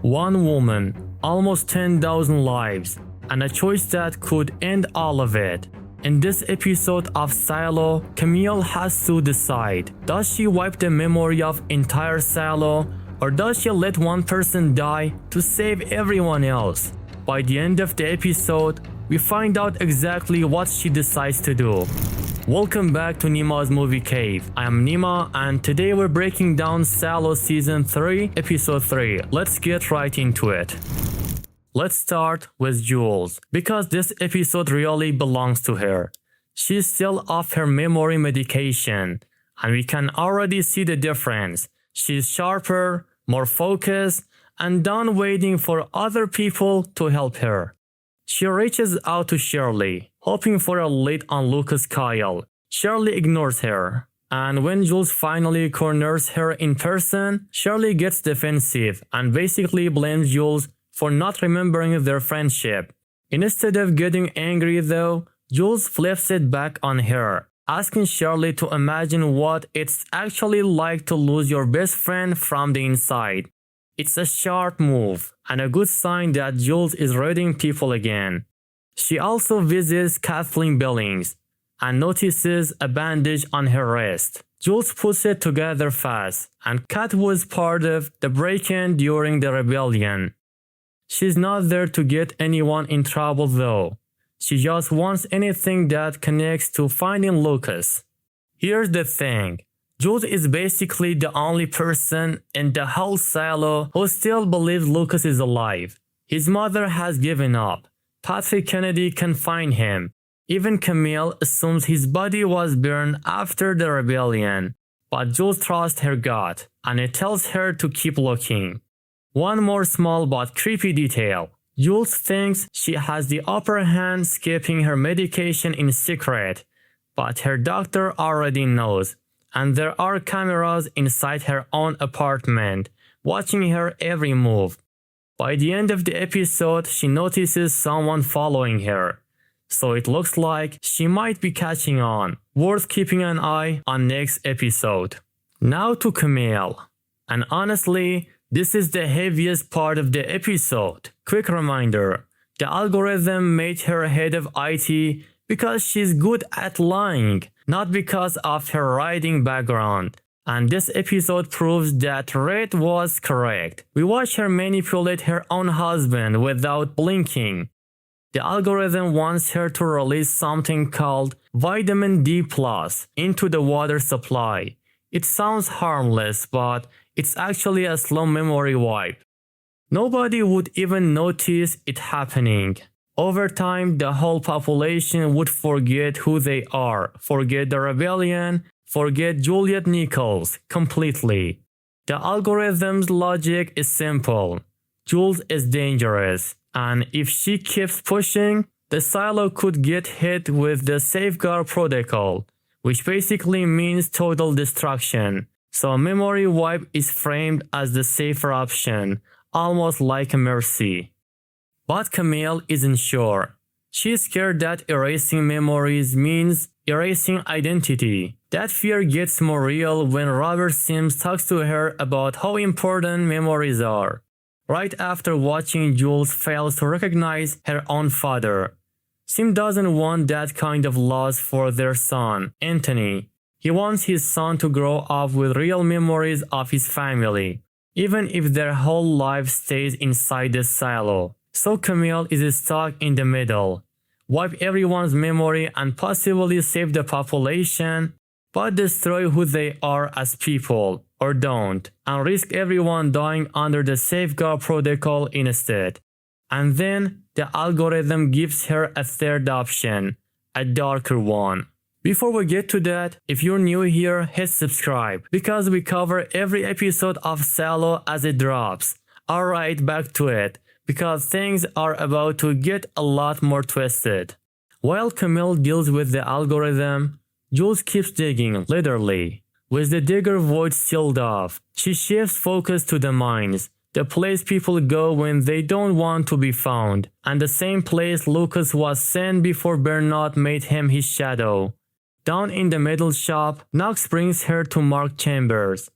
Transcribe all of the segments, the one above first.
One woman, almost 10,000 lives, and a choice that could end all of it. In this episode of Silo, Camille has to decide. Does she wipe the memory of entire Silo, or does she let one person die to save everyone else? By the end of the episode, we find out exactly what she decides to do. Welcome back to Nima's Movie Cave. I am Nima, and today we're breaking down Silo Season 3, Episode 3. Let's get right into it. Let's start with Jules, because this episode really belongs to her. She's still off her memory medication, and we can already see the difference. She's sharper, more focused, and done waiting for other people to help her. She reaches out to Shirley, hoping for a lead on Lukas Kyle. Shirley ignores her, and when Jules finally corners her in person, Shirley gets defensive and basically blames Jules for not remembering their friendship. Instead of getting angry though, Jules flips it back on her, asking Shirley to imagine what it's actually like to lose your best friend from the inside. It's a sharp move, and a good sign that Jules is reading people again. She also visits Kathleen Billings, and notices a bandage on her wrist. Jules puts it together fast, and Kat was part of the break-in during the rebellion. She's not there to get anyone in trouble though. She just wants anything that connects to finding Lukas. Here's the thing. Jules is basically the only person in the whole silo who still believes Lukas is alive. His mother has given up. Patrick Kennedy can find him. Even Camille assumes his body was burned after the rebellion. But Jules trusts her gut, and it tells her to keep looking. One more small but creepy detail. Jules thinks she has the upper hand skipping her medication in secret, but her doctor already knows. And there are cameras inside her own apartment, watching her every move. By the end of the episode, she notices someone following her. So it looks like she might be catching on. Worth keeping an eye on next episode. Now to Camille. And honestly, this is the heaviest part of the episode. Quick reminder, the algorithm made her head of IT because she's good at lying, not because of her writing background. And this episode proves that Red was correct. We watch her manipulate her own husband without blinking. The algorithm wants her to release something called vitamin D+ into the water supply. It sounds harmless, but it's actually a slow memory wipe. Nobody would even notice it happening. Over time, the whole population would forget who they are, forget the rebellion, forget Juliette Nichols completely. The algorithm's logic is simple. Jules is dangerous, and if she keeps pushing, the silo could get hit with the safeguard protocol, which basically means total destruction. So a memory wipe is framed as the safer option, almost like a mercy. But Camille isn't sure. She's scared that erasing memories means erasing identity. That fear gets more real when Robert Sims talks to her about how important memories are. Right after watching Jules fails to recognize her own father. Sim doesn't want that kind of loss for their son, Anthony. He wants his son to grow up with real memories of his family, even if their whole life stays inside the silo. So Camille is stuck in the middle. Wipe everyone's memory and possibly save the population, but destroy who they are as people, or don't, and risk everyone dying under the safeguard protocol instead. And then the algorithm gives her a third option, a darker one. Before we get to that, if you're new here, hit subscribe, because we cover every episode of Silo as it drops. Alright, back to it, because things are about to get a lot more twisted. While Camille deals with the algorithm, Jules keeps digging, literally. With the digger void sealed off, she shifts focus to the mines, the place people go when they don't want to be found, and the same place Lukas was sent before Bernard made him his shadow. Down in the metal shop, Knox brings her to Mark Chambers,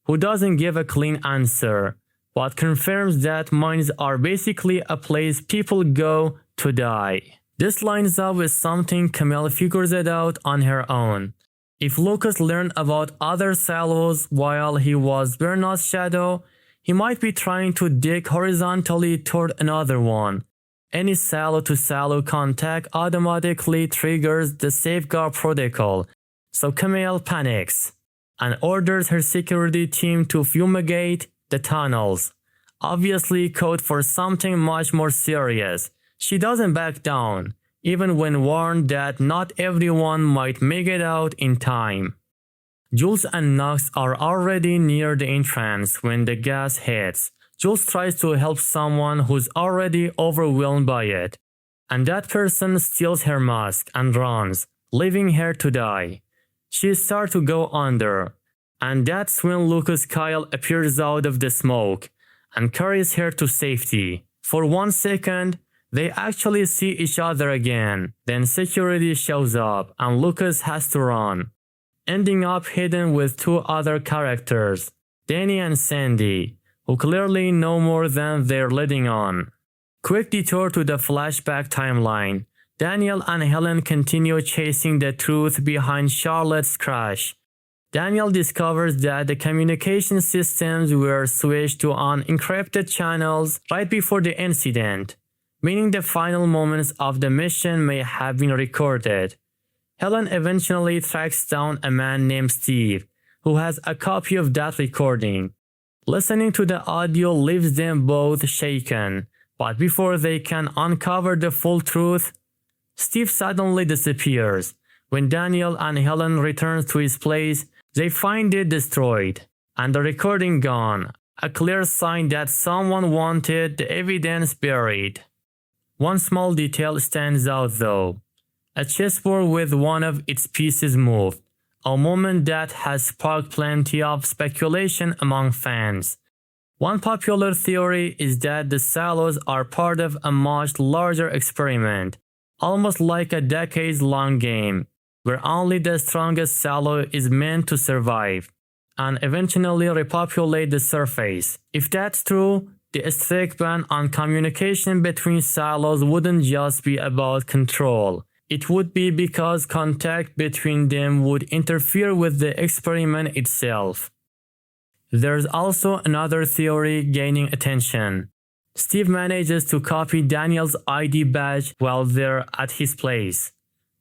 who doesn't give a clean answer. but confirms that mines are basically a place people go to die. This lines up with something Camille figures it out on her own. If Lukas learned about other silos while he was Bernard's shadow, he might be trying to dig horizontally toward another one. Any silo-to-silo contact automatically triggers the safeguard protocol, so Camille panics and orders her security team to fumigate the tunnels, obviously code for something much more serious. She doesn't back down, even when warned that not everyone might make it out in time. Jules and Knox are already near the entrance when the gas hits. Jules tries to help someone who's already overwhelmed by it, and that person steals her mask and runs, leaving her to die. She starts to go under, and that's when Lukas Kyle appears out of the smoke and carries her to safety. For 1 second, they actually see each other again. Then security shows up and Lukas has to run, ending up hidden with 2 other characters, Danny and Sandy, who clearly know more than they're letting on. Quick detour to the flashback timeline. Daniel and Helen continue chasing the truth behind Charlotte's crash. Daniel discovers that the communication systems were switched to unencrypted channels right before the incident, meaning the final moments of the mission may have been recorded. Helen eventually tracks down a man named Steve, who has a copy of that recording. Listening to the audio leaves them both shaken, but before they can uncover the full truth, Steve suddenly disappears. When Daniel and Helen return to his place, they find it destroyed and the recording gone, a clear sign that someone wanted the evidence buried. One small detail stands out though: a chessboard with one of its pieces moved, a moment that has sparked plenty of speculation among fans. One popular theory is that the silos are part of a much larger experiment, almost like a decades-long game, where only the strongest silo is meant to survive and eventually repopulate the surface. If that's true, the strict ban on communication between silos wouldn't just be about control. It would be because contact between them would interfere with the experiment itself. There's also another theory gaining attention. Steve manages to copy Daniel's ID badge while they're at his place,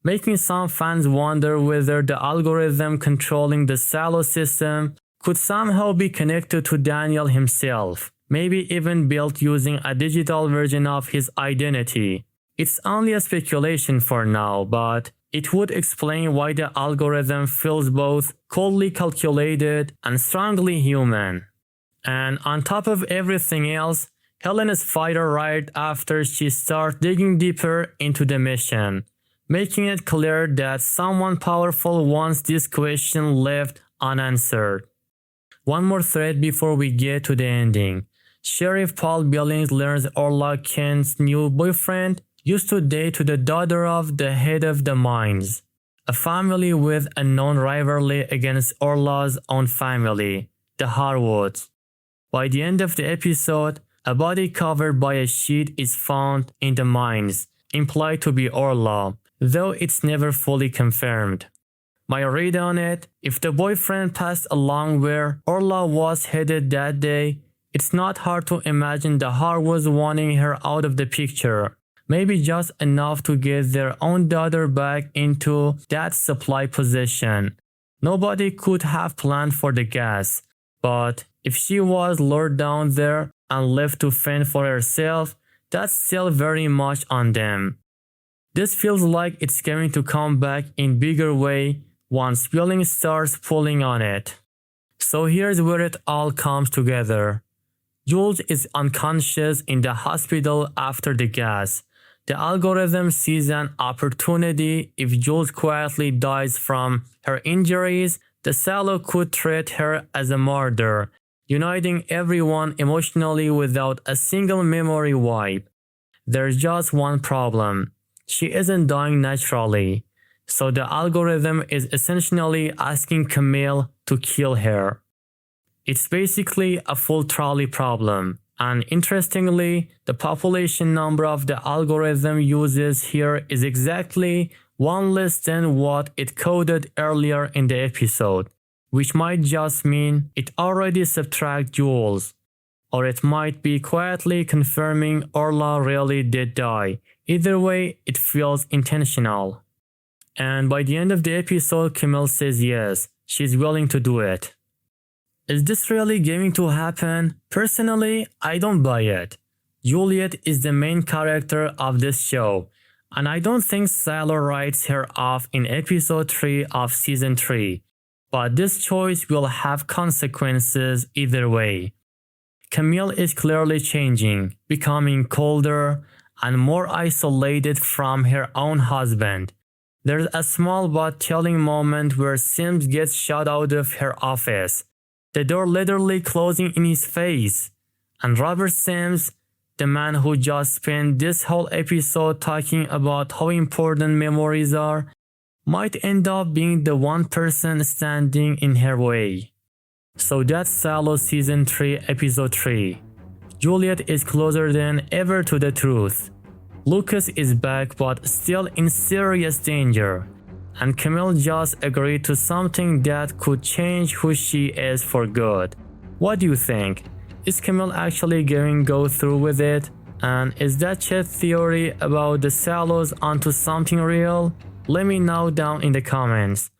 making some fans wonder whether the algorithm controlling the silo system could somehow be connected to Daniel himself, maybe even built using a digital version of his identity. It's only a speculation for now, but it would explain why the algorithm feels both coldly calculated and strongly human. And on top of everything else, Helen is fighter right after she starts digging deeper into the mission, making it clear that someone powerful wants this question left unanswered. One more thread before we get to the ending. Sheriff Paul Billings learns Orla Kent's new boyfriend used to date to the daughter of the head of the mines, a family with a known rivalry against Orla's own family, the Harwoods. By the end of the episode, a body covered by a sheet is found in the mines, implied to be Orla, though it's never fully confirmed. My read on it: if the boyfriend passed along where Orla was headed that day, it's not hard to imagine the Harwoods wanting her out of the picture, maybe just enough to get their own daughter back into that supply position. Nobody could have planned for the gas, but if she was lured down there and left to fend for herself, that's still very much on them. This feels like it's going to come back in bigger way once Billings starts pulling on it. So here's where it all comes together. Jules is unconscious in the hospital after the gas. The algorithm sees an opportunity. If Jules quietly dies from her injuries, the silo could treat her as a martyr, uniting everyone emotionally without a single memory wipe. There's just one problem. She isn't dying naturally, so the algorithm is essentially asking Camille to kill her. It's basically a full trolley problem. And interestingly, the population number of the algorithm uses here is exactly one less than what it coded earlier in the episode, which might just mean it already subtracts Jules. Or it might be quietly confirming Orla really did die. Either way, it feels intentional. And by the end of the episode, Camille says yes, she's willing to do it. Is this really going to happen? Personally, I don't buy it. Juliette is the main character of this show, and I don't think Silo writes her off in episode 3 of season 3, but this choice will have consequences either way. Camille is clearly changing, becoming colder and more isolated from her own husband. There's a small but telling moment where Sims gets shut out of her office, the door literally closing in his face, and Robert Sims, the man who just spent this whole episode talking about how important memories are, might end up being the one person standing in her way. So that's Silo Season 3 Episode 3. Juliette is closer than ever to the truth. Lukas is back but still in serious danger. And Camille just agreed to something that could change who she is for good. What do you think? Is Camille actually going to go through with it? And is that chat theory about the Salos onto something real? Let me know down in the comments.